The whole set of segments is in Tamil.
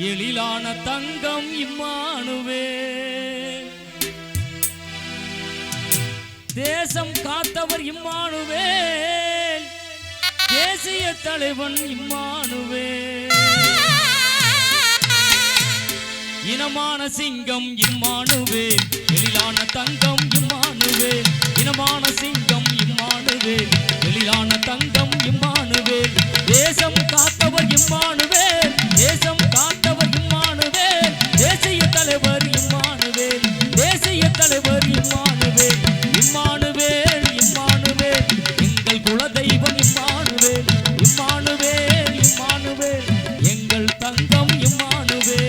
எழிலான தங்கம் இம்மானுவேல், தேசம் காத்தவர் இம்மானுவேல், தேசிய தலைவன் இம்மானுவேல், இனமான சிங்கம் இம்மானுவேல், எழிலான தங்கம் இம்மானுவேல், இனமான சிங்கம் இம்மானுவேல், எழிலான தங்கம் இம்மானுவேல், தேசம் காத்தவர் இம்மானுவேல், தேசம் காத்தவர் இம்மானுவேல், தேசிய தலைவர் இம்மானுவேல், தேசிய தலைவர் இம்மானுவேல், இம்மானுவேல் இம்மானுவேல், எங்கள் குலதெய்வம் இம்மானுவேல், இம்மானுவேல் இம்மானுவேல், எங்கள் தங்கம் இம்மானுவேல்.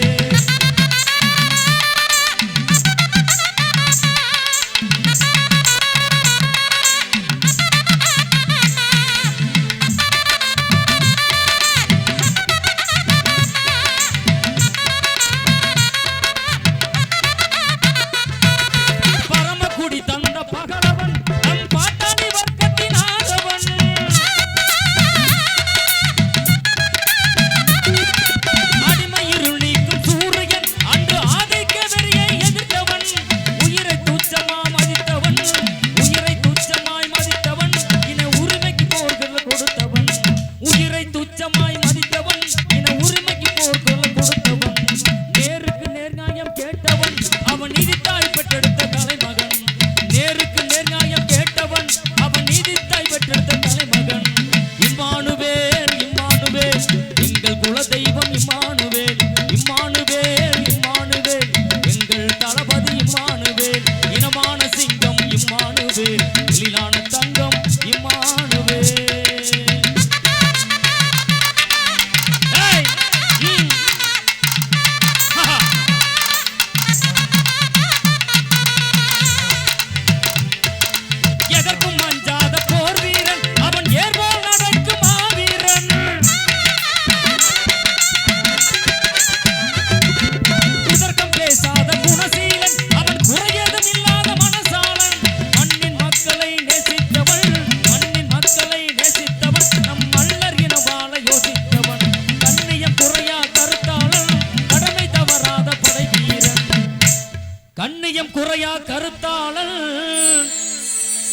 குறையா கருத்தாளன்,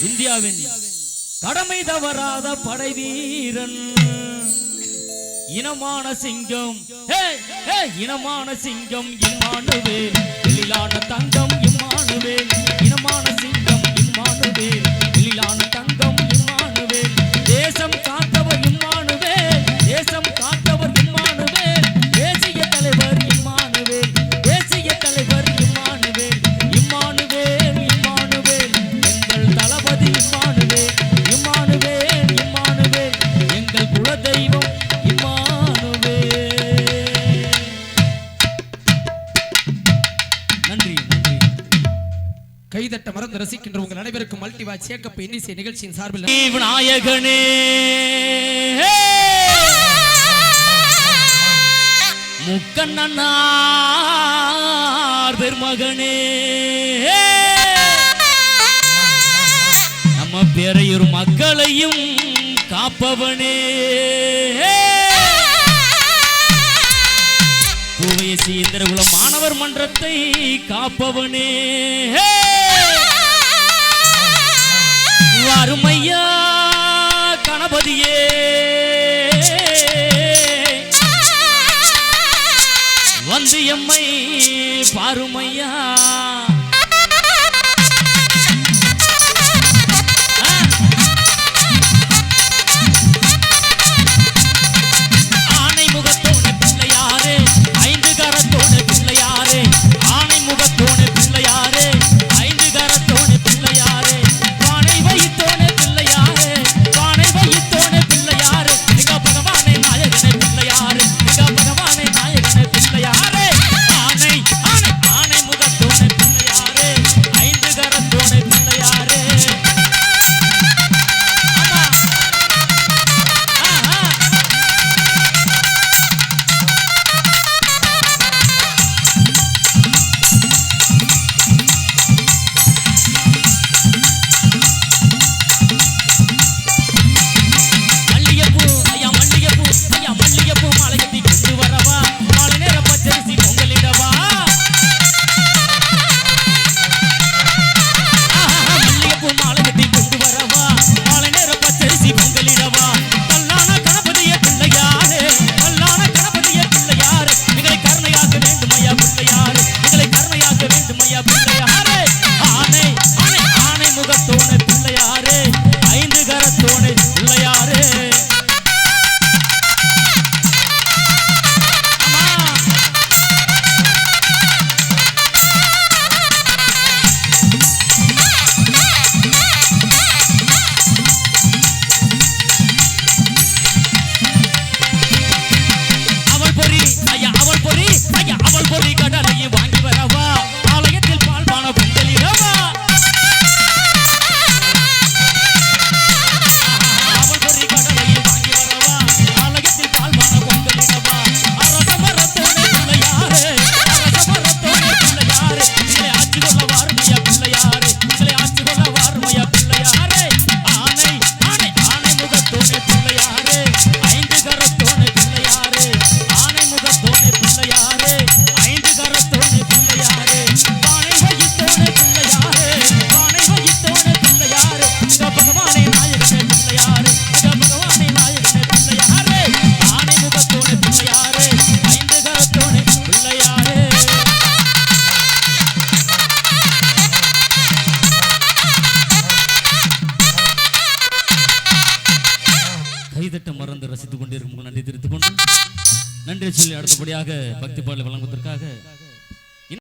இந்தியாவின் கடமை தவறாத படை வீரன், இனமான சிங்கம், இனமான சிங்கம் இம்மானுவேல், எழிலான தங்கம் இம்மானுவேல், இனமான சிங்கம் இம்மானுவேல், எழிலான தங்கம் இம்மானுவேல், தேசம் காத்தவர் இம்மானுவேல், தேசம் காத்தவர் இம்மானுவேல், தேசிய தலைவர் இம்மானுவேல், தேசிய தலைவர் இம்மானுவேல், இம்மானுவேல் இம்மானுவேல், எங்கள் தளபதி இம்மானுவேல், இம்மானுவேல் இம்மானுவேல், எங்கள் குலதெய்வம் இம்மானுவேல். நன்றி நன்றி. கைதட்ட மறந்து ரசிக்கின்ற உங்கள் அனைவருக்கும் மல்டிவாச் சேக்கப் இன்னிசை நிகழ்ச்சியின் சார்பில் விநாயகனே, முக்கண்ணனார் பெருமகனே, நம்ம பேரையூர் மக்களையும் காப்பவனே, பூவயசி இந்திரகுல மாணவர் மன்றத்தை காப்பவனே, அருமையா கணபதியே, வந்து எம்மை பாருமையா, ஆனை முகத்தோட பிள்ளையாரே, ஐந்து கரத்தோட பிள்ளையாரே, ஆனை முகத்தோட பிள்ளையாரே, ஐந்து கரத்தோட பிள்ளையாரே, பானை வைத்தோட பிள்ளையாரே, பானை வைத்தோட பிள்ளையாரே, மிக பகவானே நாயகனே பிள்ளையாரே, மிக பகவானே நாயகனே பிள்ளையாரே, ஆனை ஆனை ஆனை முகத்தோட பிள்ளையாரே. மறந்து ரசித்துக் கொண்டிருக்கும் நன்றி தெரிவித்துக் கொண்டு நன்றி சொல்லி அடுத்தபடியாக பக்தி பாடலை வழங்குவதற்காக